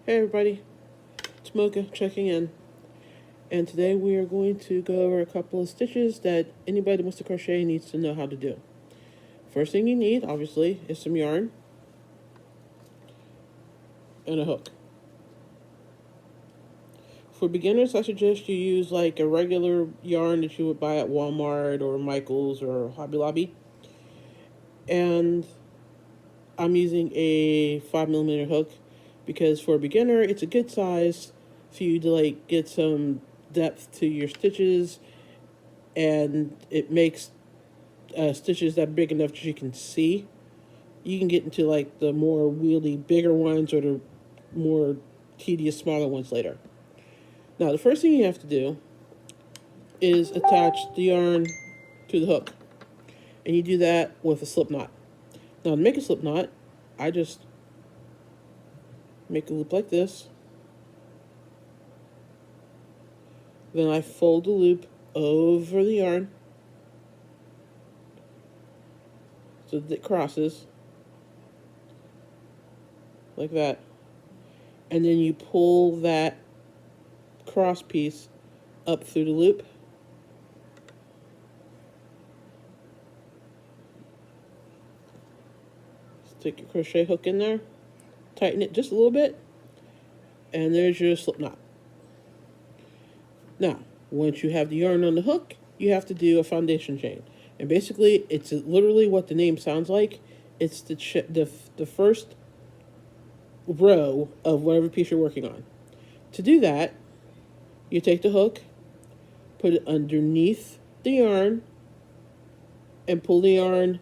Hey everybody, it's Mocha checking in, and today we are going to go over a couple of stitches that anybody that wants to crochet needs to know how to do. First thing you need, obviously, is some yarn and a hook. For beginners, I suggest you use like a regular yarn that you would buy at Walmart or Michael's or Hobby Lobby, and I'm using a 5mm hook because for a beginner, it's a good size for you to like get some depth to your stitches, and it makes stitches that big enough that you can see. You can get into like the more wieldy, bigger ones or the more tedious, smaller ones later. Now, the first thing you have to do is attach the yarn to the hook, and you do that with a slip knot. Now, to make a slip knot, I just make a loop like this. Then I fold the loop over the yarn so that it crosses like that. And then you pull that cross piece up through the loop. Stick your crochet hook in there, tighten it just a little bit, and there's your slip knot. Now, once you have the yarn on the hook, you have to do a foundation chain. And basically, it's literally what the name sounds like. It's the first row of whatever piece you're working on. To do that, you take the hook, put it underneath the yarn, and pull the yarn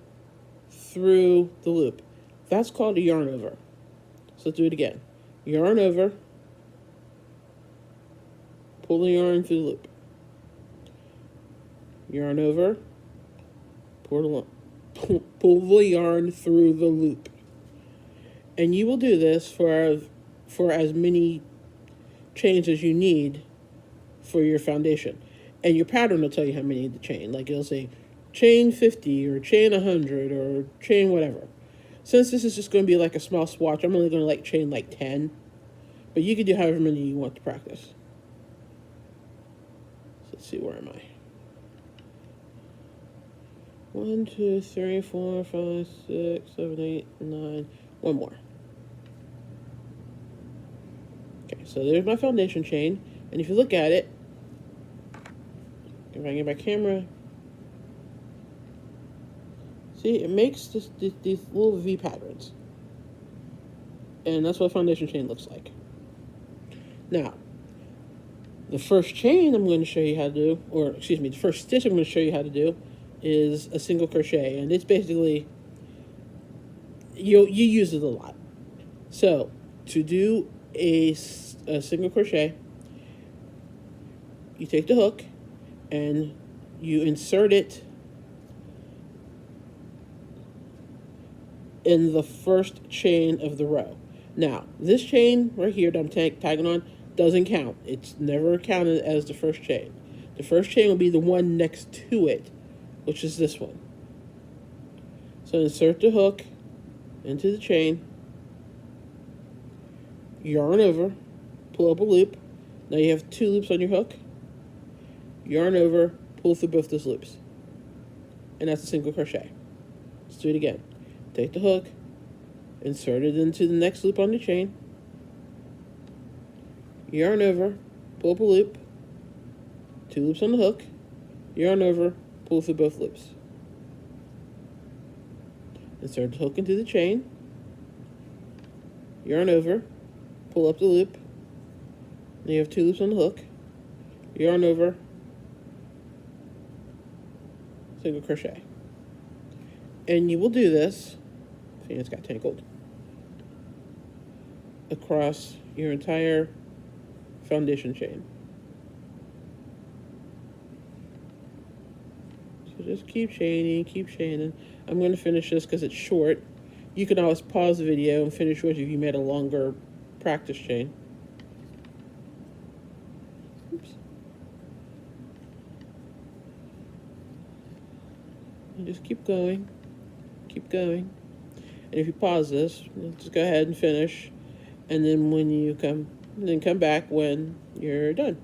through the loop. That's called a yarn over. So let's do it again. Yarn over, pull the yarn through the loop. Yarn over, pull the yarn through the loop. And you will do this for as many chains as you need for your foundation. And your pattern will tell you how many to chain. Like it'll say chain 50 or chain 100 or chain whatever. Since this is just going to be like a small swatch, I'm only going to like chain like 10. But you can do however many you want to practice. So let's see, where am I? 1, 2, 3, 4, 5, 6, 7, 8, 9. One more. Okay, so there's my foundation chain. And if you look at it, if I get my camera, see, it makes these little V patterns. And that's what a foundation chain looks like. Now, the first chain I'm going to show you how to do, or excuse me, the first stitch I'm going to show you how to do is a single crochet. And it's basically, you use it a lot. So, to do a single crochet, you take the hook and you insert it in the first chain of the row. Now, this chain right here that I'm tagging on doesn't count. It's never counted as the first chain. The first chain will be the one next to it, which is this one. So insert the hook into the chain, yarn over, pull up a loop. Now you have 2 loops on your hook. Yarn over, pull through both those loops. And that's a single crochet. Let's do it again. Take the hook, insert it into the next loop on the chain, yarn over, pull up a loop, 2 loops on the hook, yarn over, pull through both loops. Insert the hook into the chain, yarn over, pull up the loop, then you have 2 loops on the hook, yarn over, single crochet. And you will do this, see, it's got tangled, across your entire foundation chain. So just keep chaining. I'm going to finish this because it's short. You can always pause the video and finish yours if you made a longer practice chain. Oops. And just keep going. And if you pause this, just go ahead and finish. and then come back when you're done.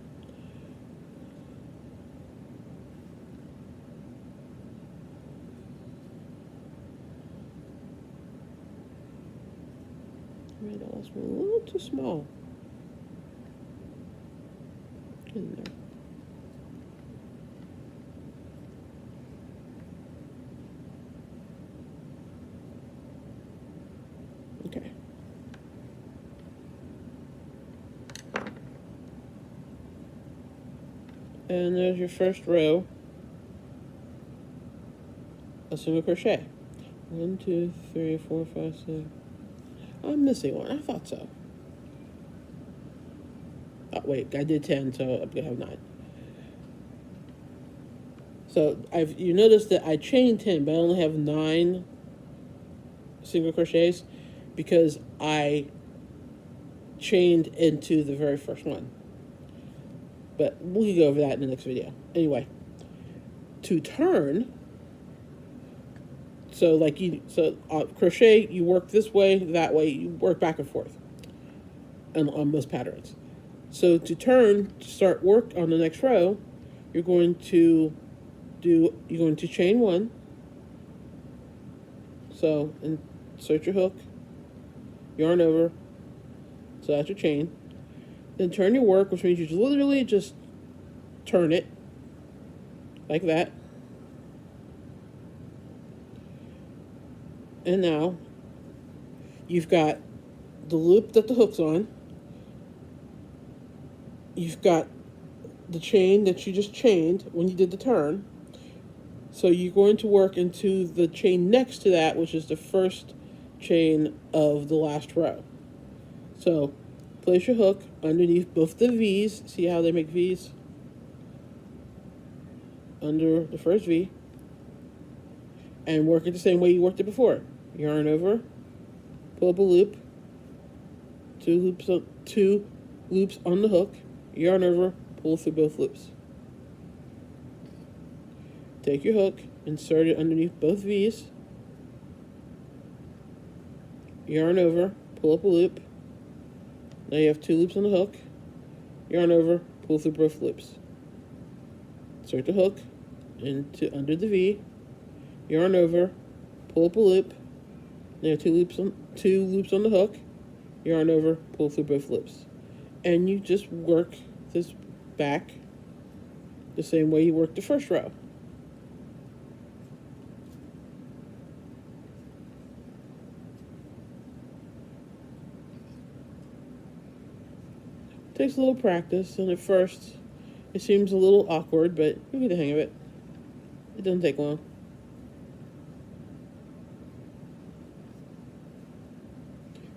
Made the last one a little too small. Get in there. Okay. And there's your first row of single crochet. 1, 2, 3, 4, 5, 6. I'm missing one. I thought so. Oh, wait, I did 10, so I'm gonna have 9. So you notice that I chained 10, but I only have 9 single crochets because I chained into the very first one. But we'll go over that in the next video. Anyway, to turn, so crochet, you work this way, that way, you work back and forth on most patterns. So to turn, to start work on the next row, you're going to chain 1. So insert your hook, yarn over, so that's your chain. Then turn your work, which means you literally just turn it like that. And now you've got the loop that the hook's on. You've got the chain that you just chained when you did the turn. So you're going to work into the chain next to that, which is the first chain of the last row. So place your hook underneath both the V's. See how they make V's? Under the first V. And work it the same way you worked it before. Yarn over, pull up a loop, 2 loops on the hook, yarn over, pull through both loops. Take your hook, insert it underneath both V's, yarn over, pull up a loop. Now you have 2 loops on the hook, yarn over, pull through both loops. Insert the hook under the V, yarn over, pull up a loop. Now you have 2 loops on the hook, yarn over, pull through both loops. And you just work this back the same way you worked the first row. Takes a little practice, and at first it seems a little awkward, but you'll get the hang of it. It doesn't take long.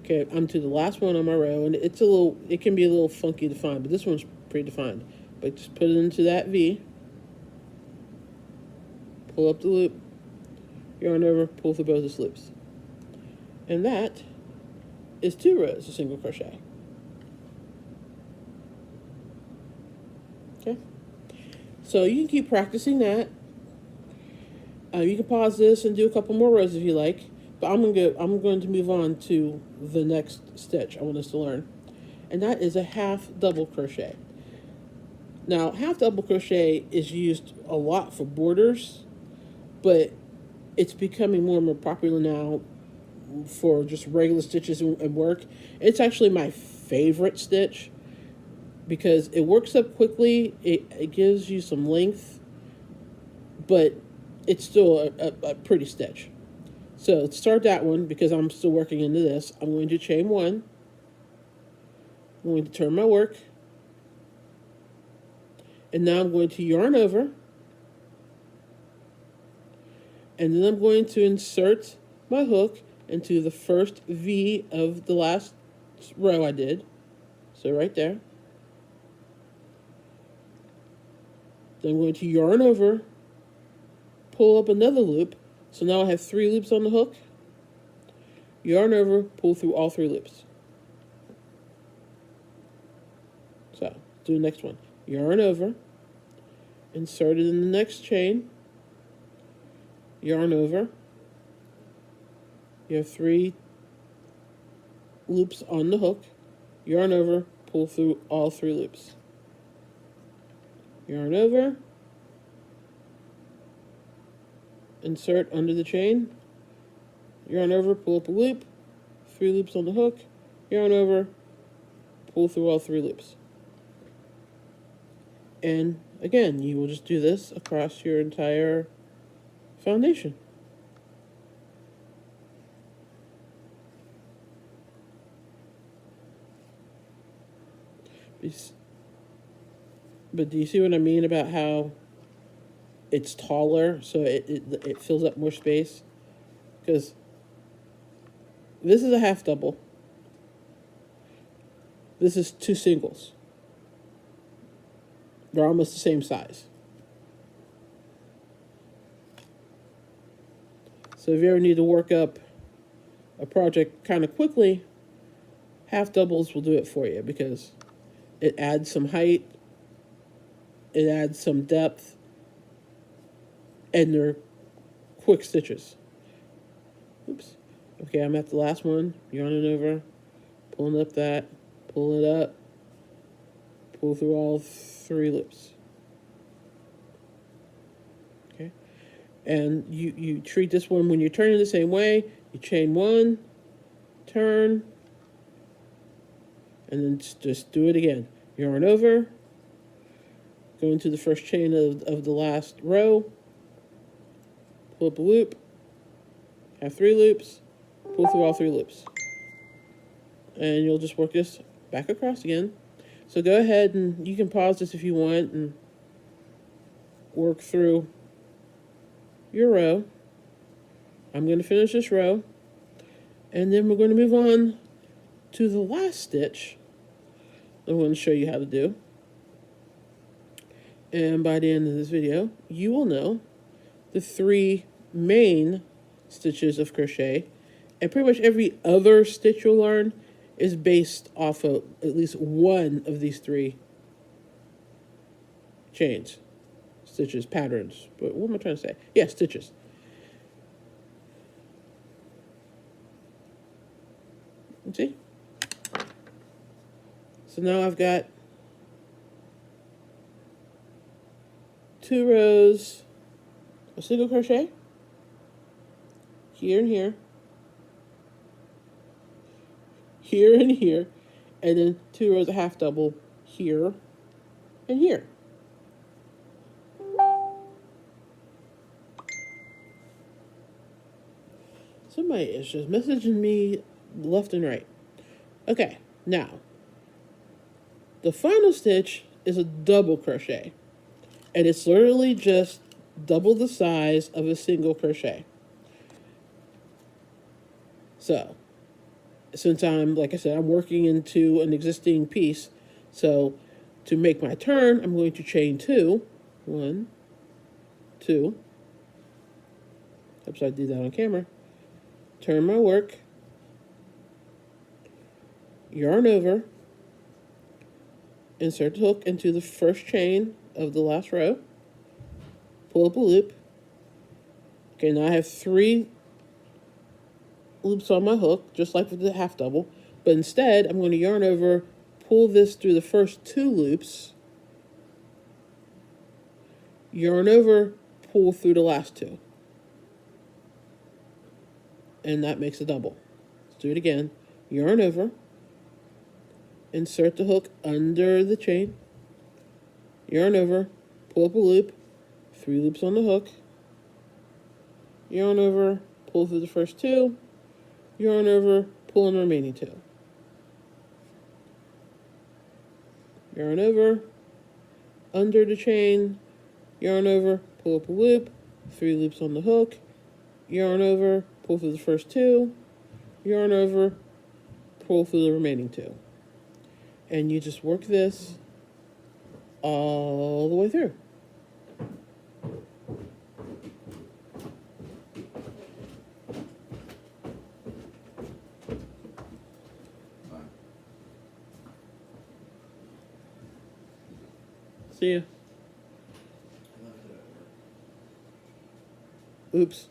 Okay, I'm to the last one on my row, and it can be a little funky to find, but this one's pretty defined. But just put it into that V, pull up the loop, yarn over, pull through both the loops. And that is 2 rows of single crochet. Okay, so you can keep practicing that. You can pause this and do a couple more rows if you like. But I'm going to move on to the next stitch I want us to learn, and that is a half double crochet. Now, half double crochet is used a lot for borders, but it's becoming more and more popular now for just regular stitches and work. It's actually my favorite stitch because it works up quickly. It gives you some length, but it's still a pretty stitch. So to start that one, because I'm still working into this, I'm going to chain 1. I'm going to turn my work. And now I'm going to yarn over. And then I'm going to insert my hook into the first V of the last row I did. So right there. Then I'm going to yarn over, pull up another loop. So now I have 3 loops on the hook, yarn over, pull through all 3 loops. So, do the next one. Yarn over, insert it in the next chain, yarn over. You have 3 loops on the hook, yarn over, pull through all 3 loops. Yarn over, insert under the chain, yarn over, pull up a loop, 3 loops on the hook, yarn over, pull through all 3 loops. And again, you will just do this across your entire foundation. But do you see what I mean about how it's taller, so it fills up more space? Because this is a half double. This is 2 singles. They're almost the same size. So if you ever need to work up a project kind of quickly, half doubles will do it for you, because it adds some height, it adds some depth, and they're quick stitches. Oops. Okay, I'm at the last one. Yarning over, pulling up that, pull it up, pull through all 3 loops. Okay, and you treat this one when you're turning the same way. You chain 1, turn, and then just do it again. Yarn over, go into the first chain of the last row, pull up a loop, have 3 loops, pull through all 3 loops. And you'll just work this back across again. So go ahead and you can pause this if you want and work through your row. I'm going to finish this row, and then we're going to move on to the last stitch I'm going to show you how to do. And by the end of this video, you will know the 3 main stitches of crochet, and pretty much every other stitch you'll learn is based off of at least one of these 3 chains, stitches, patterns. But what am I trying to say? Yeah, stitches. See? So now I've got 2 rows of single crochet here and here, here and here, and then 2 rows of half double here and here. Somebody is just messaging me left and right. Okay, now the final stitch is a double crochet, and it's literally just double the size of a single crochet. So since like I said, I'm working into an existing piece, so to make my turn, I'm going to chain 2. 1, 2. Oops, I did that on camera. Turn my work, yarn over, insert the hook into the first chain of the last row, pull up a loop. Okay, now I have 3 loops on my hook, just like with the half double, but instead I'm going to yarn over, pull this through the first 2 loops, yarn over, pull through the last 2, and that makes a double. Let's do it again. Yarn over, insert the hook under the chain, yarn over, pull up a loop, 3 loops on the hook, yarn over, pull through the first 2, yarn over, pull in the remaining 2. Yarn over, under the chain, yarn over, pull up a loop, 3 loops on the hook, yarn over, pull through the first 2, yarn over, pull through the remaining 2. And you just work this all the way through. See ya. Oops.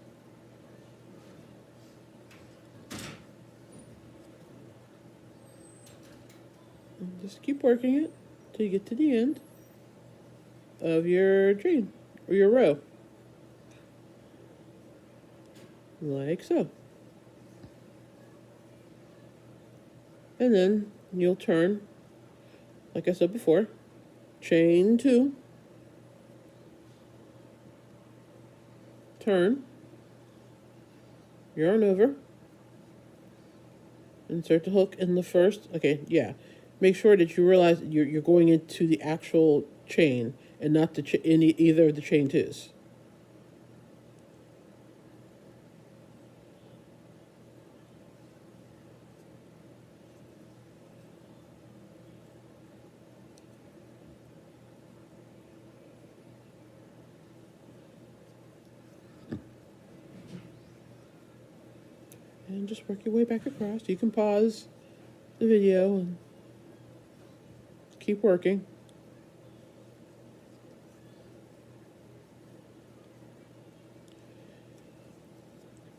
And just keep working it till you get to the end of your chain or your row, like so. And then you'll turn, like I said before, chain 2, turn, yarn over, insert the hook in the first. Okay, yeah. Make sure that you realize that you're going into the actual chain and not the either of the chain 2s. And just work your way back across. You can pause the video and keep working.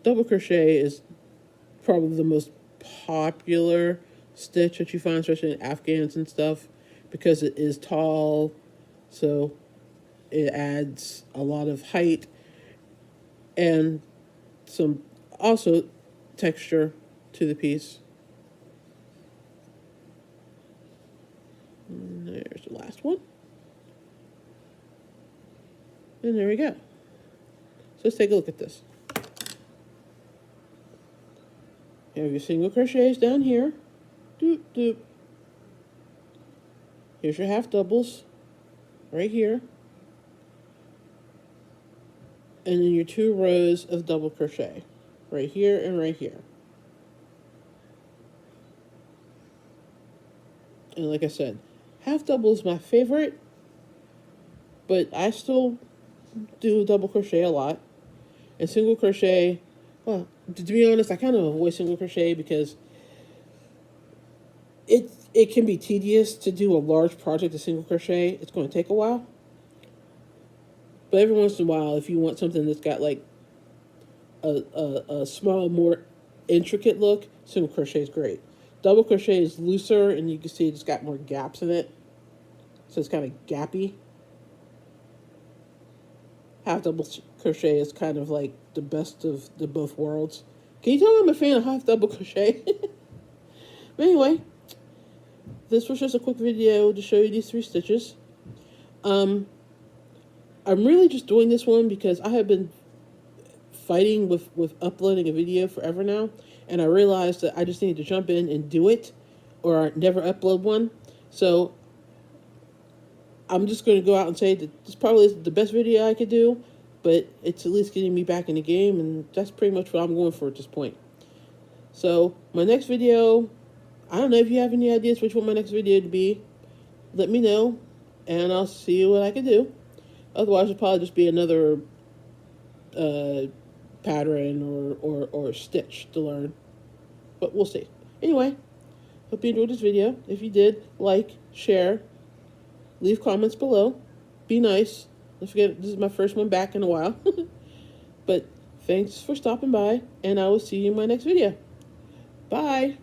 Double crochet is probably the most popular stitch that you find, especially in Afghans and stuff, because it is tall, so it adds a lot of height and some also texture to the piece. And there's the last one. And there we go. So let's take a look at this. You have your single crochets down here. Doop, doop. Here's your half doubles right here. And then your 2 rows of double crochet right here and right here. And like I said, half double is my favorite, but I still do double crochet a lot. And single crochet, well, to be honest, I kind of avoid single crochet because it can be tedious to do a large project of single crochet. It's going to take a while. But every once in a while, if you want something that's got like a small, more intricate look, single crochet is great. Double crochet is looser, and you can see it's got more gaps in it, so it's kind of gappy. Half double crochet is kind of like the best of the both worlds. Can you tell I'm a fan of half double crochet? But anyway, this was just a quick video to show you these 3 stitches. I'm really just doing this one because I have been fighting with uploading a video forever now, and I realized that I just need to jump in and do it or never upload one. So I'm just going to go out and say that this probably isn't the best video I could do, but it's at least getting me back in the game, and that's pretty much what I'm going for at this point. So my next video, I don't know if you have any ideas which one my next video to be. Let me know, and I'll see what I can do. Otherwise, it'll probably just be another pattern or stitch to learn. But we'll see. Anyway, hope you enjoyed this video. If you did, like, share, leave comments below. Be nice. Don't forget, this is my first one back in a while. But thanks for stopping by, and I will see you in my next video. Bye.